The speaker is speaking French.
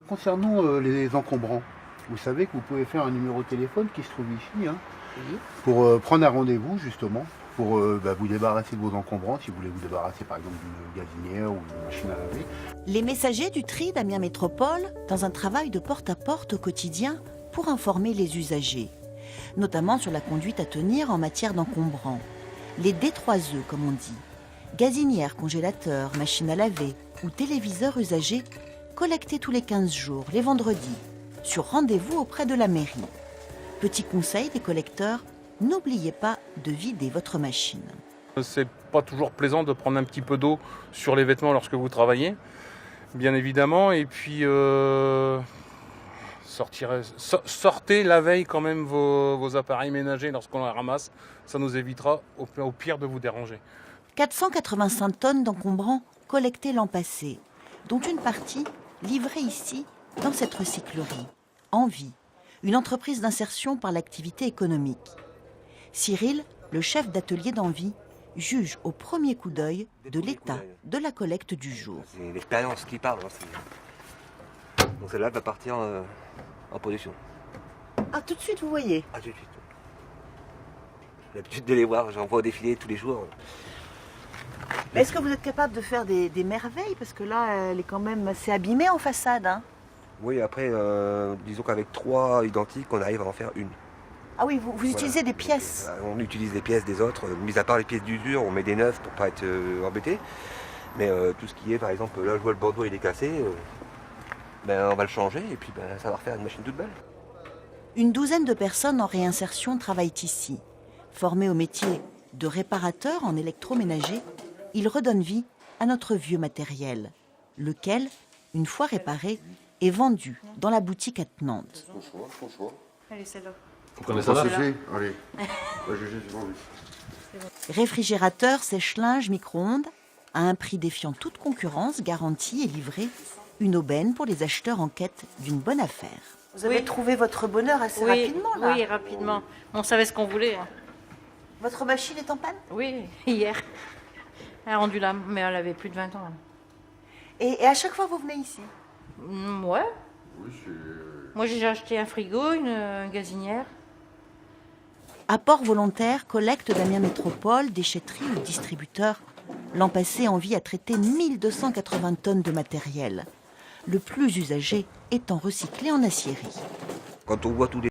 Concernant les encombrants, vous savez que vous pouvez faire un numéro de téléphone qui se trouve ici, hein, Oui. pour prendre un rendez-vous justement, pour vous débarrasser de vos encombrants, si vous voulez vous débarrasser par exemple d'une gazinière ou d'une machine à laver. Les messagers du tri d'Amiens Métropole dans un travail de porte-à-porte au quotidien pour informer les usagers, notamment sur la conduite à tenir en matière d'encombrants. Les D3E comme on dit, gazinières, congélateurs, machines à laver ou téléviseurs usagés collectés tous les 15 jours, les vendredis, sur rendez-vous auprès de la mairie. Petit conseil des collecteurs, n'oubliez pas de vider votre machine. C'est pas toujours plaisant de prendre un petit peu d'eau sur les vêtements lorsque vous travaillez, bien évidemment. Et puis, sortez la veille quand même vos appareils ménagers lorsqu'on les ramasse. Ça nous évitera au pire de vous déranger. 485 tonnes d'encombrants collectés l'an passé, dont une partie livrée ici, dans cette recyclerie. Envie, une entreprise d'insertion par l'activité économique. Cyril, le chef d'atelier d'Envie, juge au premier coup d'œil de l'état de la collecte du jour. C'est l'expérience qui parle. Donc celle-là va partir en production. Ah, tout de suite, vous voyez. Ah, tout de suite. J'ai l'habitude de les voir, j'en vois défiler tous les jours. Est-ce que vous êtes capable de faire des merveilles? Parce que là, elle est quand même assez abîmée en façade. Hein. Oui, après, disons qu'avec 3 identiques, on arrive à en faire une. Ah oui, vous utilisez des pièces. On utilise les pièces des autres, mis à part les pièces d'usure, on met des neuves pour pas être embêté. Mais tout ce qui est, par exemple, là je vois le bandeau il est cassé, on va le changer et puis ça va refaire une machine toute belle. Une douzaine de personnes en réinsertion travaillent ici. Formés au métier de réparateur en électroménager, ils redonnent vie à notre vieux matériel, lequel, une fois réparé, est vendu dans la boutique attenante. Ton choix. Allez, celle-là. Vous connaissez ça? Allez, c'est vendu. Réfrigérateur, sèche-linge, micro-ondes, à un prix défiant toute concurrence, garantie et livrée, une aubaine pour les acheteurs en quête d'une bonne affaire. Vous avez trouvé votre bonheur assez rapidement, là. Oui, rapidement. On savait ce qu'on voulait. Hein. Votre machine est en panne? Oui, hier. Elle a rendu l'âme, mais elle avait plus de 20 ans. Et à chaque fois, vous venez ici? Ouais. Moi, j'ai déjà acheté un frigo, une gazinière. Apport volontaire, collecte d'Amiens Métropole, déchetterie ou distributeur. L'an passé, Envie a traité 1280 tonnes de matériel. Le plus usagé étant recyclé en aciérie. Quand on voit tous les